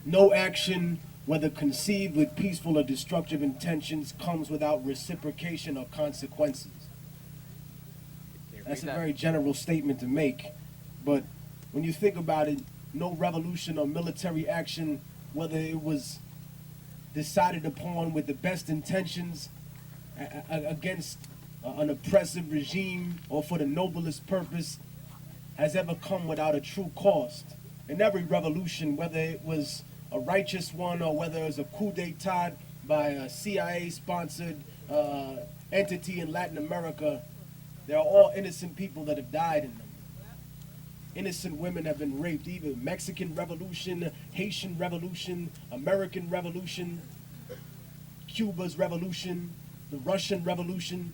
No action, whether conceived with peaceful or destructive intentions, comes without reciprocation or consequences. That's a very general statement to make, but when you think about it, no revolution or military action, whether it was decided upon with the best intentions against an oppressive regime or for the noblest purpose, has ever come without a true cost. In every revolution, whether it was a righteous one or whether it was a coup d'etat by a CIA-sponsored entity in Latin America, there are all innocent people that have died in them. Innocent women have been raped, even Mexican Revolution, Haitian Revolution, American Revolution, Cuba's Revolution, the Russian Revolution.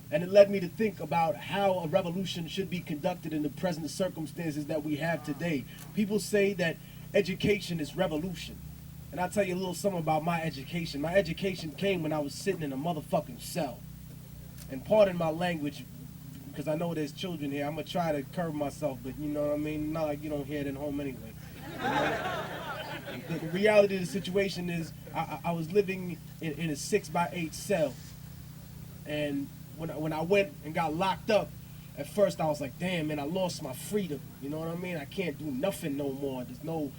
And it led me to think about how a revolution should be conducted in the present circumstances that we have today. People say that education is revolution. And I'll tell you a little something about my education. My education came when I was sitting in a motherfucking cell. And pardon my language, because I know there's children here. I'm going to try to curb myself, but you know what I mean? Not like you don't hear it at home anyway. You know? The reality of the situation is I was living in a 6x8 cell. And when I went and got locked up, at first I was like, damn, man, I lost my freedom. You know what I mean? I can't do nothing no more. There's no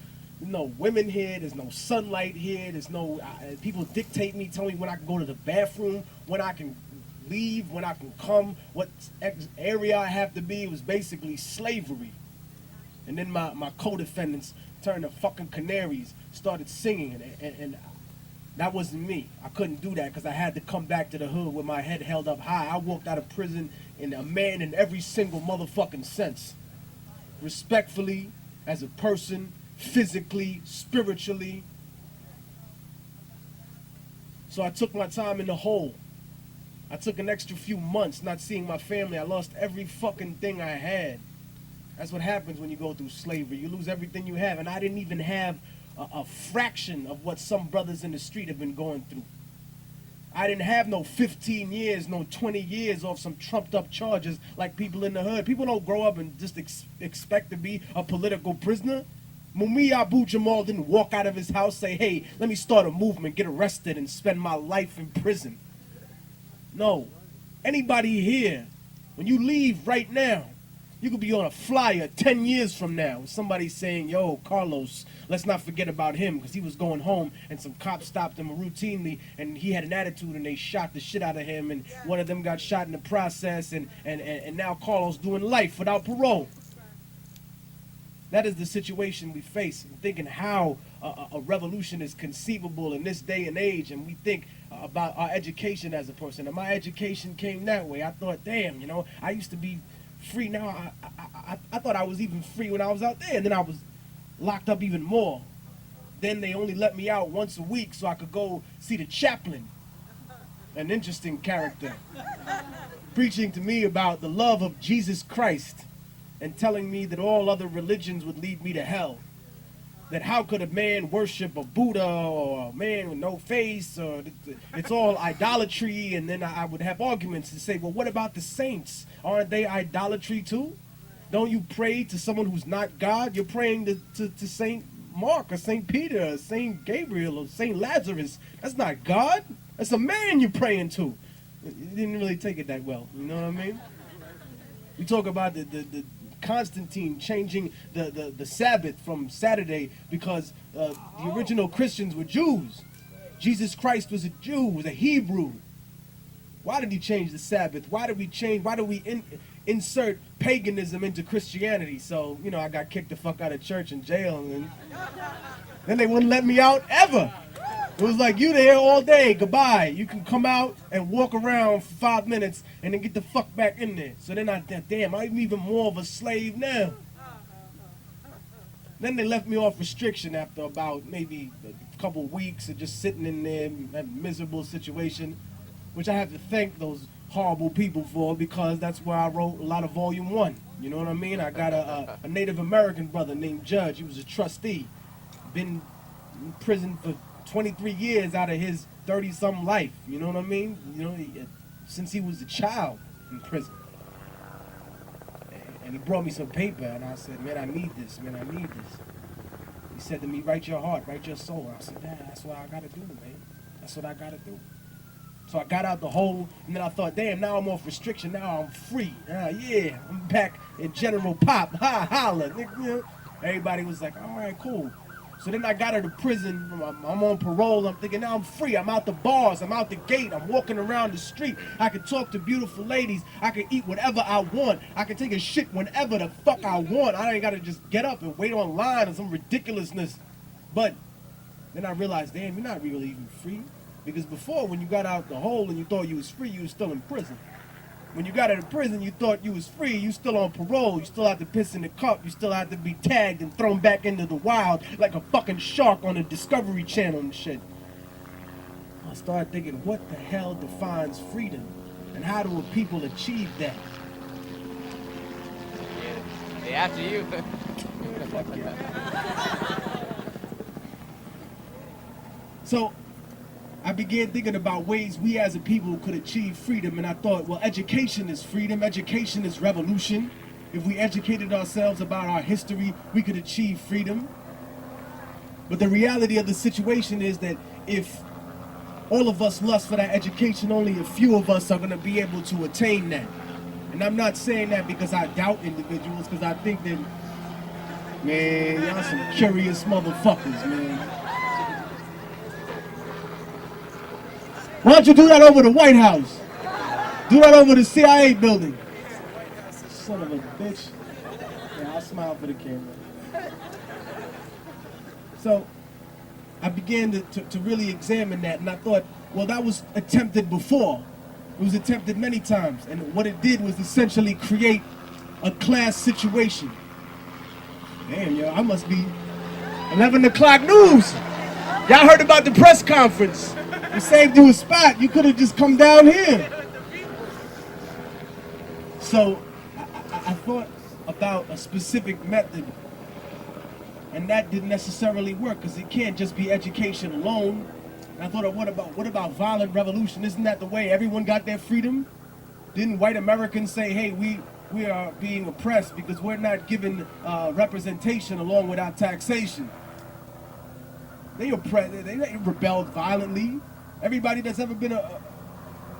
women here. There's no sunlight here. There's no people dictate me, tell me when I can go to the bathroom, when I can leave, when I can come, what area I have to be. It was basically slavery. And then my co-defendants turned to fucking canaries, started singing, and that wasn't me. I couldn't do that because I had to come back to the hood with my head held up high. I walked out of prison in a man in every single motherfucking sense. Respectfully, as a person, physically, spiritually. So I took my time in the hole. I took an extra few months not seeing my family. I lost every fucking thing I had. That's what happens when you go through slavery. You lose everything you have. And I didn't even have a fraction of what some brothers in the street have been going through. I didn't have no 15 years, no 20 years off some trumped up charges like people in the hood. People don't grow up and just expect to be a political prisoner. Mumia Abu Jamal didn't walk out of his house, say, hey, let me start a movement, get arrested, and spend my life in prison. No. Anybody here, when you leave right now, you could be on a flyer 10 years from now with somebody saying, yo, Carlos, let's not forget about him because he was going home and some cops stopped him routinely and he had an attitude and they shot the shit out of him and one of them got shot in the process and now Carlos doing life without parole. That is the situation we face. And thinking how a revolution is conceivable in this day and age, and we think about our education as a person. And my education came that way. I thought, damn, you know, I used to be free. Now I thought I was even free when I was out there, and then I was locked up even more. Then they only let me out once a week so I could go see the chaplain, an interesting character, preaching to me about the love of Jesus Christ and telling me that all other religions would lead me to hell. That how could a man worship a Buddha or a man with no face, or it's all idolatry. And then I would have arguments and say, well, what about the saints? Aren't they idolatry too? Don't you pray to someone who's not God? You're praying to Saint Mark or Saint Peter or Saint Gabriel or Saint Lazarus. That's not God. That's a man you're praying to. You didn't really take it that well. You know what I mean? We talk about the Constantine changing the Sabbath from Saturday because the original Christians were Jews. Jesus Christ was a Jew, was a Hebrew. Why did he change the Sabbath? Why do we insert paganism into Christianity? So, you know, I got kicked the fuck out of church and jail, and then they wouldn't let me out ever. It was like, you there all day, goodbye. You can come out and walk around for 5 minutes and then get the fuck back in there. So then damn, I'm even more of a slave now. Then they left me off restriction after about maybe a couple of weeks of just sitting in there in a miserable situation, which I have to thank those horrible people for because that's where I wrote a lot of Volume 1. You know what I mean? I got a Native American brother named Judge. He was a trustee. Been in prison for 23 years out of his 30-something life, you know what I mean? You know, since he was a child in prison. And he brought me some paper, and I said, man, I need this, man, I need this. He said to me, write your heart, write your soul. I said, Dad, that's what I gotta do, man. That's what I gotta do. So I got out the hole, and then I thought, damn, now I'm off restriction. Now I'm free. Yeah, I'm back in General Pop. Holla. You know? Everybody was like, all right, cool. So then I got out of prison. I'm on parole. I'm thinking, now I'm free. I'm out the bars. I'm out the gate. I'm walking around the street. I can talk to beautiful ladies. I can eat whatever I want. I can take a shit whenever the fuck I want. I ain't got to just get up and wait online or some ridiculousness. But then I realized, damn, you're not really even free. Because before, when you got out the hole and you thought you was free, you was still in prison. When you got out of prison, you thought you was free, you still on parole, you still had to piss in the cup, you still had to be tagged and thrown back into the wild like a fucking shark on the Discovery Channel and shit. I started thinking, what the hell defines freedom? And how do people achieve that? Yeah, after you. Fuck yeah. So, I began thinking about ways we as a people could achieve freedom, and I thought, well, education is freedom, education is revolution. If we educated ourselves about our history, we could achieve freedom. But the reality of the situation is that if all of us lust for that education, only a few of us are going to be able to attain that. And I'm not saying that because I doubt individuals, because I think that, man, y'all some curious motherfuckers, man. Why don't you do that over the White House? Do that over the CIA building. Son of a bitch. Yeah, I'll smile for the camera. So, I began to really examine that, and I thought, well, that was attempted before. It was attempted many times, and what it did was essentially create a class situation. Damn, yo, I must be 11 o'clock news. Y'all heard about the press conference. We saved you a spot. You could have just come down here. So I thought about a specific method, and that didn't necessarily work because it can't just be education alone. And I thought, what about violent revolution? Isn't that the way everyone got their freedom? Didn't white Americans say, hey, we are being oppressed because we're not given representation along with our taxation? They rebelled violently. Everybody that's ever been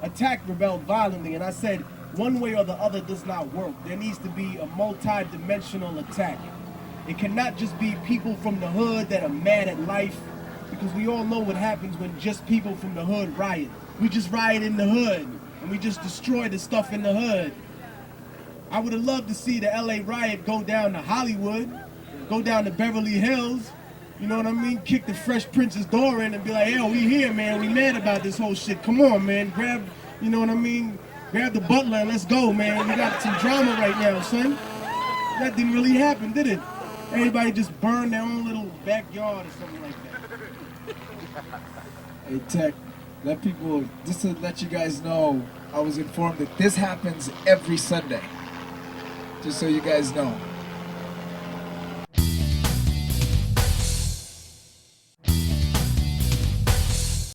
attacked rebelled violently. And I said, one way or the other does not work. There needs to be a multi-dimensional attack. It cannot just be people from the hood that are mad at life, because we all know what happens when just people from the hood riot. We just riot in the hood, and we just destroy the stuff in the hood. I would have loved to see the LA riot go down to Hollywood, go down to Beverly Hills, you know what I mean? Kick the Fresh Prince's door in and be like, yo, we here, man. We mad about this whole shit. Come on, man. Grab, you know what I mean? Grab the butler and let's go, man. We got some drama right now, son. That didn't really happen, did it? Everybody just burned their own little backyard or something like that. Hey, Tech, just to let you guys know, I was informed that this happens every Sunday. Just so you guys know.